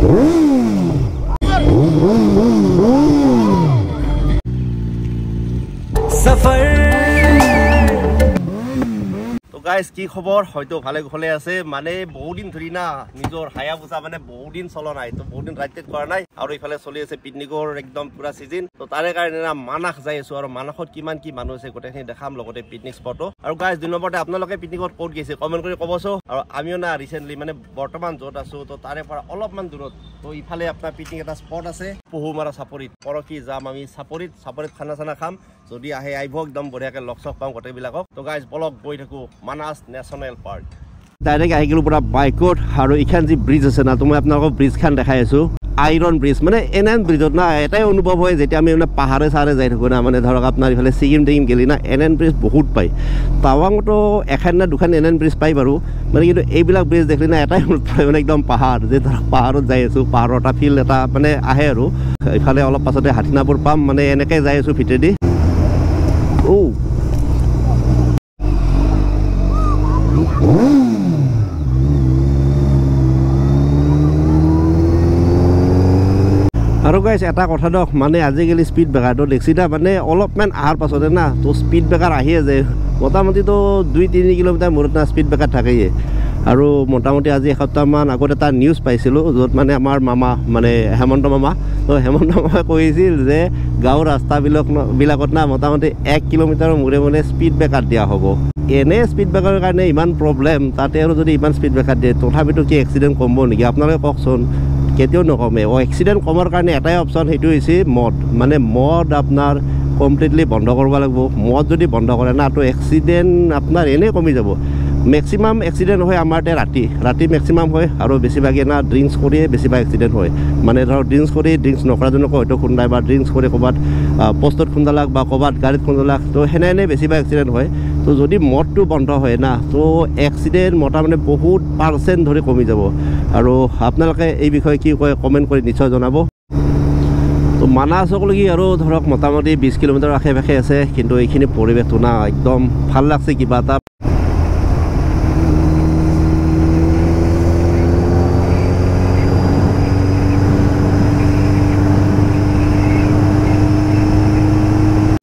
Guys কি খবৰ হয়তো ভালে ভালে আছে মানে বহুত দিন ধৰি না নিজৰ হায়াবুসা মানে বহুত দিন চলা নাই তো বহুত দিন ৰাইড কৰা নাই আৰু ইফালে চলি আছে পিকনিকৰ একদম পুৰা সিজন তো তাৰে কাৰণে না মানাস যাই আছো আৰু মানাসত কিমান কি মানুহ আছে গোটেইখিনি দেখাম লগতে পিকনিক স্পটো আৰু গাইস দুই নম্বৰতে আপোনালোকে পিকনিকত ক'ত গৈছে কমেন্ট কৰি ক'বছো আৰু আমিও না ৰিসেন্টলি মানে বৰ্তমান য'ত আছো তো তাৰে পৰা অলপমান দূৰত তো ইফালে আপোনাৰ পিকনিক এটা স্পট আছে পহুমাৰা চাপৰিত পৰকি যাম আমি চাপৰিত খানা চানা খাম যদি আহে আইব একদম বঢ়িয়াকে লক চক পাম গোটেইবিলাকক তো গাইস বলক গৈ থাকো মানাস ন্যাশনাল পার্ক ডাইরেক্ট আহি গেলো পুরা বাইকত আৰু ইখান যি ব্ৰিজ আছে না তুমি আপোনালোকক ব্ৰিজ খান দেখাই আছো আইৰন ব্ৰিজ মানে এনএন ব্ৰিজত না এটাই অনুভৱ হয় যেতিয়া আমি মানে পাহাৰে চাহাৰে যাই থাকো না মানে ধৰক আপোনাৰ ইফালে ছিকিম টিকিম গেলি না এনএন ব্ৰিজ বহুত পায় টাৱাঙতো এখন না দুখন এনএন ব্ৰিজ পাই বাৰু মানে কিন্তু এইবিলাক ব্ৰিজ দেখিলে না এটাই মানে একদম পাহাৰ যে ধৰক পাহাৰত যাই আছো পাহাৰৰ এটা ফিল এটা মানে আহে আৰু ইফালে অলপ পাছতে হাঠিনাপুৰ পাম মানে এনেকে যাই আছো ভিতৰেদি আৰু গাইছ এটা কথা দক মানে আজিকালি স্পীড ব্ৰেকাৰটো দেখছিলা মানে অলপমান আহাৰ পাছতে না তো স্পীড ব্ৰেকাৰ আহিয়ে যায় মোটামুটি তো 2-3 কিলোমিটাৰ মূৰত না স্পীড ব্ৰেকাৰ থাকেই আৰু মোটামুটি আজি এসপ্তাহমান আগত এটা নিউজ পাইছিলোঁ য'ত মানে আমাৰ মামা মানে হেমন্ত মামা তো হেমন্ত মামাই কৈছিল যে গাঁৱৰ ৰাস্তাবিলাকত না মোটামুটি 1 কিলোমিটাৰৰ মূৰে মূৰে স্পীড ব্ৰেকাৰ দিয়া হ'ব এনে স্পীড ব্ৰেকাৰৰ কাৰণে ইমান প্ৰব্লেম তাতে আৰু যদি ইমান স্পীড ব্ৰেকাৰ দিয়ে তথাপিতো কি এক্সিডেণ্ট কমিব নেকি আপোনালোকে কওকচোন কেতিয়াও নকমে এক্সিডেণ্ট কমাৰ কাৰণে এটাই অপশ্যন সেইটো হৈছে মদ মানে মদ আপোনাৰ কমপ্লিটলি বন্ধ কৰিব লাগিব মদ যদি বন্ধ কৰে না তো এক্সিডেণ্ট আপোনাৰ এনেই কমি যাব মেক্সিমাম এক্সিডেণ্ট হয় আমাৰ ৰাতি মেক্সিমাম হয় আৰু বেছিভাগে না ড্ৰিংকছ কৰিয়ে বেছিভাগ এক্সিডেণ্ট হয় মানে ধৰক ড্ৰিংকছ নকৰাজনকো হয়তো খুন্দায় বা ড্ৰিংকছ কৰি ক'ৰবাত পষ্টত খুন্দালাক বা ক'ৰবাত গাড়ীত খুন্দালাক তো সেনে বেছিভাগ এক্সিডেণ্ট হয় তো যদি মদটো বন্ধ হয় না তো এক্সিডেণ্ট মোটামুটি বহুত পাৰ্চেণ্ট ধৰি কমি যাব আৰু আপোনালোকে এই বিষয়ে কি কয় কমেণ্ট কৰি নিশ্চয় জনাব তো মানাসকলৈকে আৰু ধৰক মোটামুটি 20 কিলোমিটাৰ আশে পাশে আছে কিন্তু এইখিনি পৰিৱেশটো না একদম ভাল লাগছে কিবা এটা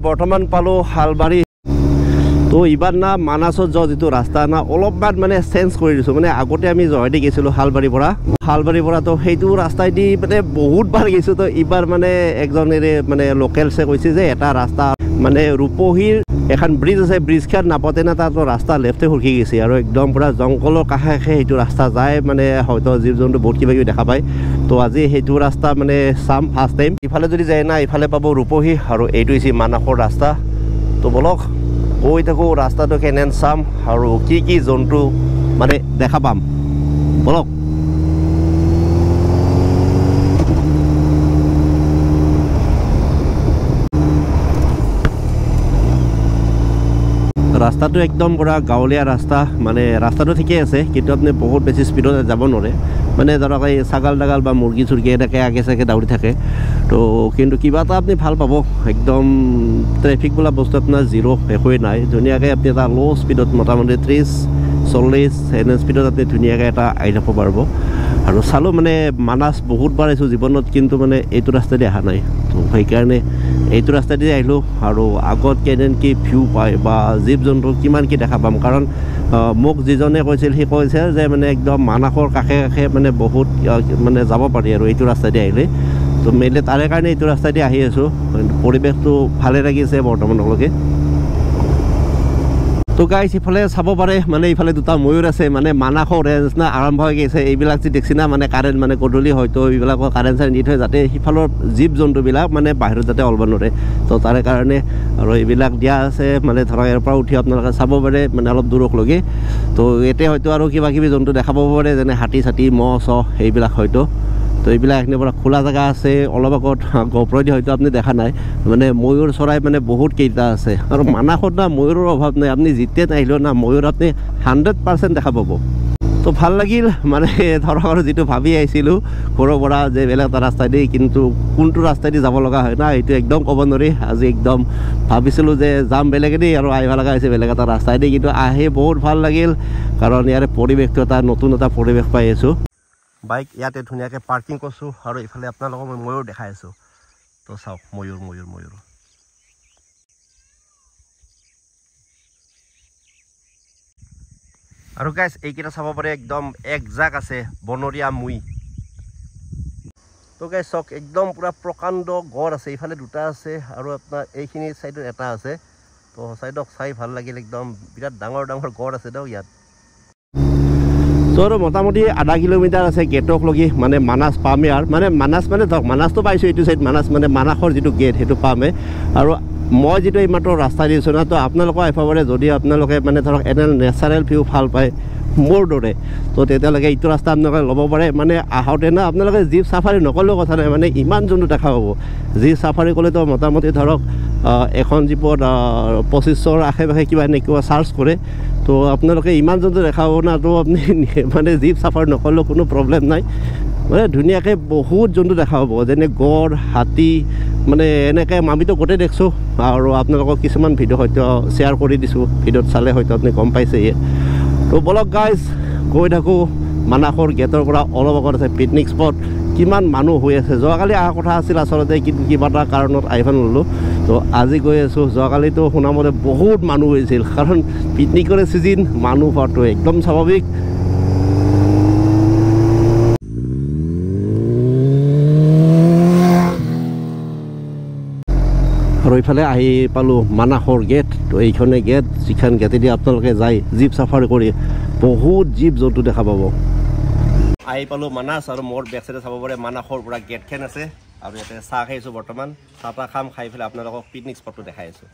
বৰ্তমান পালো হালবাৰী তো এইবাৰ না মানাসত যোৱা যিটো ৰাস্তা না অলপমান মানে চেঞ্জ কৰি দিছোঁ মানে আগতে আমি জহাইদি গৈছিলোঁ হালবাৰীৰ পৰা তো সেইটো ৰাস্তাইদি মানে বহুত বাৰ গৈছোঁ তো এইবাৰ মানে একজনেৰে মানে লোকেলছে কৈছে যে এটা ৰাস্তা মানে ৰূপহীৰ এখন ব্ৰিজ আছে ব্ৰিজখন নাপাতে না তাত ৰাস্তা লেফ্টে সুৰকি গৈছে আৰু একদম পুৰা জংঘলৰ কাষে সেইটো ৰাস্তা যায় মানে হয়তো জীৱ জন্তু বহুত কিবা কিবি দেখা পায় তো আজি সেইটো ৰাস্তা মানে চাম ফাৰ্ষ্ট টাইম ইফালে যদি যায় না ইফালে পাব ৰূপহী আৰু এইটো হৈছে মানাসৰ ৰাস্তা তো বলক গৈ থাকোঁ ৰাস্তাটো কেনে চাম আৰু কি জন্তু মানে দেখা পাম বলক ৰাস্তাটো একদম পুৰা গাঁৱলীয়া ৰাস্তা মানে ৰাস্তাটো ঠিকেই আছে কিন্তু আপুনি বহুত বেছি স্পীডত যাব নোৱাৰে মানে ধৰক এই ছাগাল টাগাল বা মুৰ্গী চুৰ্গী এনেকৈ আগে চাগে দাউৰি থাকে তো কিন্তু কিবা এটা আপুনি ভাল পাব একদম ট্ৰেফিক বোলা বস্তু আপোনাৰ জিৰ' একোৱেই নাই ধুনীয়াকৈ আপুনি এটা ল' স্পীডত মোটামুটি 30-40 এনে স্পীডত আপুনি ধুনীয়াকৈ এটা আহি যাব পাৰিব আৰু চালোঁ মানে মানাস বহুতবাৰ আহিছোঁ জীৱনত কিন্তু মানে এইটো ৰাস্তাইদি অহা নাই তো সেইকাৰণে এইটো ৰাস্তাইদি আহিলোঁ আৰু আগত কেনে কি ভিউ পায় বা জীৱ জন্তু কিমান কি দেখা পাম কাৰণ মোক যিজনে কৈছিল সি কৈছে যে মানে একদম মানাসৰ কাষে মানে বহুত মানে যাব পাৰি আৰু এইটো ৰাস্তাইদি আহিলে তো মেইনলি তাৰে কাৰণে এইটো ৰাস্তাইদি আহি আছোঁ পৰিৱেশটো ভালে লাগিছে বৰ্তমানলৈকে তো গাইছ ইফালে চাব পাৰে মানে ইফালে দুটা ময়ূৰ আছে মানে মানাসৰ ৰেঞ্জ না আৰম্ভ হৈ গৈছে এইবিলাক যি দেখছি না মানে কাৰেণ্ট মানে গধূলি হয়তো এইবিলাকৰ কাৰেণ্ট চাৰেণ্ট দি থয় যাতে সিফালৰ জীৱ জন্তুবিলাক মানে বাহিৰত যাতে ওলাব নোৱাৰে তো তাৰে কাৰণে আৰু এইবিলাক দিয়া আছে মানে ধৰক ইয়াৰ পৰা উঠি আপোনালোকে চাব পাৰে মানে অলপ দূৰকলৈকে তো এতিয়া হয়তো আৰু কিবা কিবি জন্তু দেখা পাব পাৰে যেনে হাতী চাতী মহ চহ এইবিলাক হয়তো তো এইবিলাক এখিনিৰ পৰা খোলা জেগা আছে অলপ আগত গহপুৰেদি হয়তো আপুনি দেখা নাই মানে ময়ূৰ চৰাই মানে বহুত কেইটা আছে আৰু মানাসত না ময়ূৰৰ অভাৱ নাই আপুনি যেতিয়া নাহিলেও না ময়ূৰ আপুনি 100% দেখা পাব তো ভাল লাগিল মানে ধৰক আৰু যিটো ভাবি আহিছিলোঁ ঘৰৰ পৰা যে বেলেগ এটা ৰাস্তাইদি কিন্তু কোনটো ৰাস্তাইদি যাব লগা হয় না এইটো একদম ক'ব নোৱাৰি আজি একদম ভাবিছিলোঁ যে যাম বেলেগেদি আৰু আহিব লগা হৈছে বেলেগ এটা ৰাস্তাইদি কিন্তু আহি বহুত ভাল লাগিল কাৰণ ইয়াৰে পৰিৱেশটো এটা নতুন এটা পৰিৱেশ পাই আছোঁ বাইক ইয়াতে ধুনীয়াকৈ পাৰ্কিং কৰিছোঁ আৰু ইফালে আপোনালোকক মই ময়ূৰ দেখাই আছোঁ তো চাওক ময়ূৰ ময়ূৰ ময়ূৰ আৰু গাইজ এইকেইটা চাব পাৰে একদম একজাক আছে বনৰীয়া মুই তো গাইজ চাওক একদম পুৰা প্ৰকাণ্ড গড় আছে ইফালে দুটা আছে আৰু আপোনাৰ এইখিনি চাইডত এটা আছে তো চাইডক চাই ভাল লাগিল একদম বিৰাট ডাঙৰ ডাঙৰ গড় আছে দিয়ক ইয়াত তো আৰু মোটামুটি আধা কিলোমিটাৰ আছে গেটক লগি মানে মানাছ পামেই আৰু মানে মানাছ মানে ধৰক মানাছটো পাইছোঁ এইটো চাইড মানাছ মানে মানাসৰ যিটো গেট সেইটো পামেই আৰু মই যিটো এইমাত্ৰ ৰাস্তা দিছোঁ না তো আপোনালোকৰ আহিব পাৰে যদি আপোনালোকে মানে ধৰক এনে নেচাৰেল ভিউ ভাল পায় মোৰ দৰে তো তেতিয়ালৈকে এইটো ৰাস্তা আপোনালোকে ল'ব পাৰে মানে আহোঁতে না আপোনালোকে জীপ চাফাৰী নকৰিলেও কথা নাই মানে ইমান জন্তু দেখা পাব জীপ চাফাৰী কৰিলেতো মোটামুটি ধৰক এখন জীপত 2500ৰ আশে পাশে কিবা এনেকুৱা চাৰ্জ কৰে তো আপোনালোকে ইমান জন্তু দেখা পাব না তো আপুনি মানে জীপ চাফাৰী নকৰিলেও কোনো প্ৰব্লেম নাই মানে ধুনীয়াকৈ বহুত জন্তু দেখা পাব যেনে গড় হাতী মানে এনেকৈ আমিতো গোটেই দেখিছোঁ আৰু আপোনালোকক কিছুমান ভিডিঅ' হয়তো শ্বেয়াৰ কৰি দিছোঁ ভিডিঅ'ত চালে হয়তো আপুনি গম পাইছেই তো বলক গাইজ গৈ থাকোঁ মানাসৰ গেটৰ পৰা অলপ আগত আছে পিকনিক স্পট কিমান মানুহ হৈ আছে যোৱাকালি অহা কথা আছিল আচলতে কিন্তু কিবা এটা কাৰণত আহিব নল'লোঁ তো আজি গৈ আছোঁ যোৱাকালিতো শুনামতে বহুত মানুহ হৈছিল কাৰণ পিকনিকৰ ছিজন মানুহ হোৱাটো একদম স্বাভাৱিক আৰু এইফালে আহি পালোঁ মানাসৰ গেট তো এইখনে গেট যিখন গেটেদি আপোনালোকে যায় জীপ চাফাৰী কৰি বহুত জীৱ জন্তু দেখা পাব আহি পালোঁ মানাছ আৰু মোৰ বেক চাইডে চাব পাৰে মানাসৰ পৰা গেটখন আছে আৰু ইয়াতে চাহ খাইছোঁ বৰ্তমান চাহ তাহ খাম খাই পেলাই আপোনালোকক পিকনিক স্পটটো দেখাই আছোঁ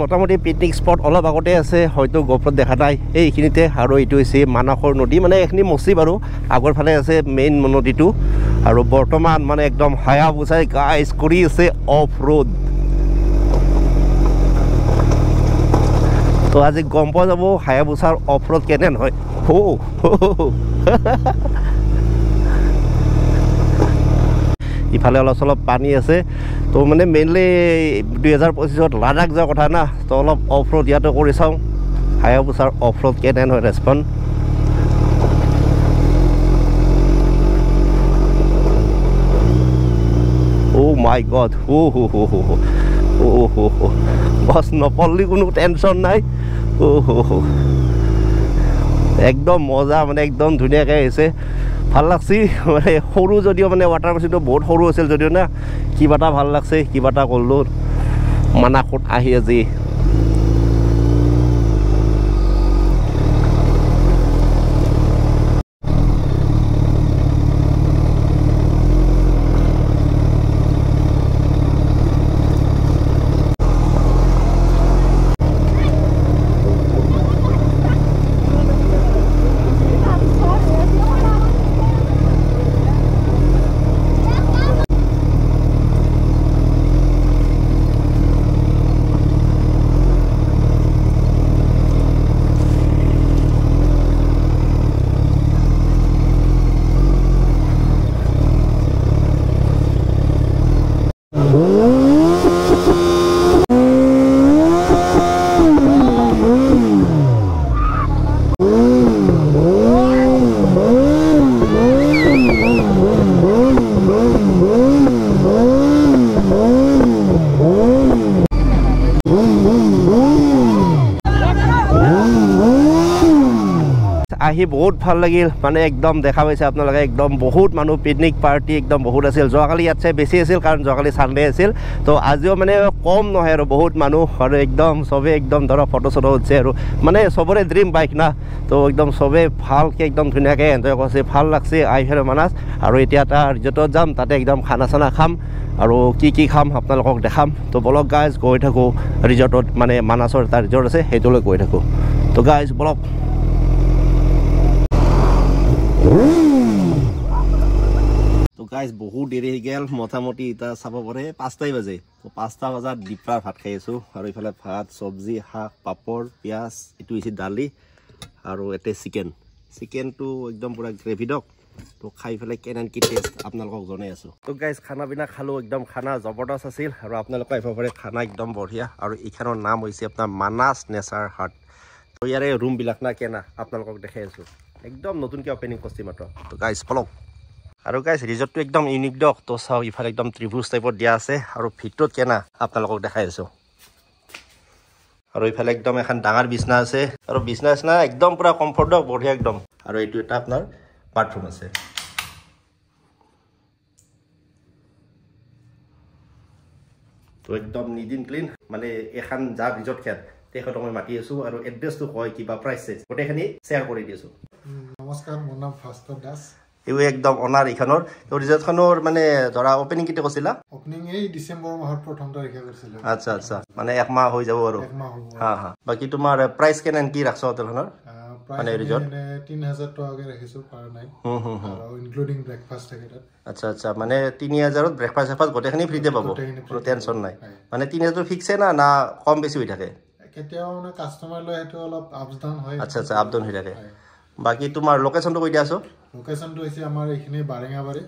মোটামুটি পিকনিক স্পট অলপ আগতে আছে হয়তো গোপত দেখা নাই এইখিনিতে আৰু এইটো হৈছে মানাসৰ নদী মানে এইখিনি মচি বাৰু আগৰ ফালে আছে মেইন নদীটো আৰু বৰ্তমান মানে একদম হায়াবুছাই গাইজ কৰি আছে অফ ৰোড তো আজি গম পোৱা যাব হায়াবুছাৰ অফ ৰোড কেনে নহয় ইফালে অলপ চলপ পানী আছে তো মানে মেইনলি 2025ত লাডাখ যোৱাৰ কথা না তো অলপ অফ ৰোড ইয়াতো কৰি চাওঁ হায়াবুছাৰ অফ ৰোড কেনে হয় ৰেচপন্স Oh my God! বস নপল্লি কোনো টেনশ্যন নাই একদম মজা মানে একদম ধুনীয়াকৈ আহিছে ভাল লাগছে মানে সৰু যদিও মানে ৱাটাৰ ক্ৰছিংটো বহুত সৰু আছিল যদিও না কিবা এটা ভাল লাগছে কিবা এটা কৰিলোঁ মানাসত আহি আজি আহি বহুত ভাল লাগিল মানে একদম দেখা পাইছে আপোনালোকে একদম বহুত মানুহ পিকনিক পাৰ্টি একদম বহুত আছিল যোৱাকালি ইয়াত চাই বেছি আছিল কাৰণ যোৱাকালি ছানডে আছিল তো আজিও মানে কম নহয় আৰু বহুত মানুহ আৰু একদম চবে একদম ধৰক ফটো চটো উঠিছে আৰু মানে চবৰে ড্ৰিম বাইক না তো একদম চবে ভালকৈ একদম ধুনীয়াকৈ এনজয় কৰিছে ভাল লাগছে আহি ফেৰ মানাছ আৰু এতিয়া এটা ৰিজৰ্টত যাম তাতে একদম খানা চানা খাম আৰু কি খাম আপোনালোকক দেখাম তো বলক গাইজ গৈ থাকোঁ ৰিজৰ্টত মানে মানাছৰ এটা ৰিজৰ্ট আছে সেইটোলৈ গৈ থাকোঁ তো গাইজ বলক তো গাইজ বহুত দেৰি হৈ গ'ল মোটামুটি এতিয়া চাব পাৰে 5টাই বাজে তো 5টা বজাত দিপৰা ভাত খাই আছোঁ আৰু এইফালে ভাত চব্জি শাক পাপৰ পিঁয়াজ এইটো হৈছে দালি আৰু এতে চিকেনটো একদম পূৰা গ্ৰেভি দক তো খাই পেলাই কেনেন কি টেষ্ট আপোনালোকক জনাই আছোঁ তো গাইজ খানা পিনা খালোঁ একদম খানা জবৰদস্ত আছিল আৰু আপোনালোকে আহিব পাৰে খানা একদম বঢ়িয়া আৰু এইখনৰ নাম হৈছে আপোনাৰ মানাছ নেচাৰ হাট তো ইয়াৰে ৰুমবিলাক না কেনা আপোনালোকক দেখাই আছোঁ একদম নতুনকৈ অপেনিং কৰিছে মাত্ৰ তো গাইজ ফলক আৰু গাইজ ৰিজৰ্টটো একদম ইউনিক দক তো চাওক ইফালে একদম ত্ৰিভুজ টাইপত দিয়া আছে আৰু ভিতৰত কেনা আপোনালোকক দেখাই আছোঁ আৰু ইফালে একদম এখন ডাঙৰ বিছনা আছে আৰু বিছনা চিছনা একদম পুৰা কমফৰ্ট দক বঢ়িয়া একদম আৰু এইটো এটা আপোনাৰ বাথৰুম আছে তো একদম নিট এণ্ড ক্লিন মানে এখন যাৰ ৰিজৰ্ট খেত তেখেতক মই মাতি আছোঁ আৰু এড্ৰেছটো কয় কিবা প্ৰাইচ চাইজ গোটেইখিনি শ্বেয়াৰ কৰি দি আছোঁ নমস্কাৰ মোৰ নাম ভাস্কৰ দাস এই একদম অনাৰ এইখনৰ ৰিজৰ্টখনৰ মানে ধৰা অপেনিং কেতিয়া কৈছিলা অপেনিং এই ডিচেম্বৰ মাহৰ 1ম তাৰিখে কৰিছিল আচ্ছা আচ্ছা মানে একমাহ হৈ যাব আৰু হা হা বাকি তোমাৰ প্ৰাইচ কেনেন কি ৰাখছ হোটেলখনৰ মানে ৰিজৰ্ট 3000 টকাকে ৰাখিছো পাৰ নাইট আৰু ইনক্লুডিং ব্ৰেকফাষ্ট থাকে তাত আচ্ছা আচ্ছা মানে 3000ত ব্ৰেকফাষ্ট এফাষ্ট গোটেইখিনি ফ্ৰীতে পাব কোনো টেনশ্যন নাই মানে 3000 ফিক্সে না কম বেছি হৈ থাকে কেতিয়াও মানে কাষ্টমাৰ লৈ সেইটো অলপ আপছ ডাউন হয় আচ্ছা আচ্ছা আপ ডাউন হৈ থাকে বাকি তোমাৰ লোকেশ্যনটো কৈ দিয়াছো লোকেশ্যনটো হৈছে আমাৰ এইখিনি বাৰেঙাবাৰী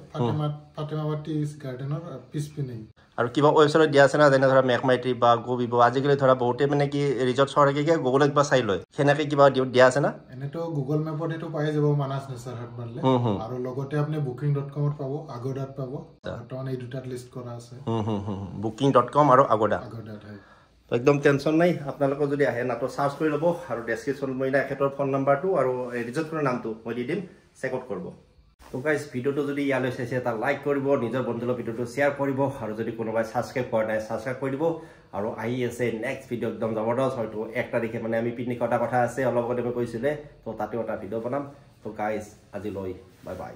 ফাতেমাবাৰী গাৰ্ডেনৰ পিছপিনে আৰু কিবা ৱেবছাইটত দিয়া আছে না যেনে ধৰা মেকমাইট্ৰি বা গবিব আজিকালি ধৰা বহুতে মানে কি ৰিজৰ্ট চহৰকে কি গুগলত কিবা চাই লয় সেনেকৈ কিবা দিয়া আছে না এনেতো গুগল মেপত এইটো পাই যাব মানাছ নেচাৰ হাট মাৰিলে আৰু লগতে আপুনি booking.com ত পাব আগোদাত পাব বৰ্তমান এই দুটাত লিষ্ট কৰা আছে booking.com আৰু আগোদাত হয় তো একদম টেনশ্যন নাই আপোনালোকে যদি আহে না তো চাৰ্চ কৰি ল'ব আৰু ডেছক্ৰিপশ্যন মই না এখেতৰ ফোন নাম্বাৰটো আৰু ৰিজৰ্টখনৰ নামটো মই দি দিম চেক আউট কৰিব তো গাইজ ভিডিঅ'টো যদি ইয়ালৈ চাইছে এটা লাইক কৰিব নিজৰ বন্ধুৰ ভিডিঅ'টো শ্বেয়াৰ কৰিব আৰু যদি কোনোবাই ছাবস্ক্ৰাইব কৰা নাই ছাবস্ক্ৰাইব কৰি দিব আৰু আহি আছে নেক্সট ভিডিঅ' একদম জবৰদস্ত হয়তো 1 তাৰিখে মানে আমি পিকনিক এটা কথা আছে অলপ আগতে মই কৈছিলে তো তাতেও এটা ভিডিঅ' বনাম তো গাইজ আজিলৈ বাই বাই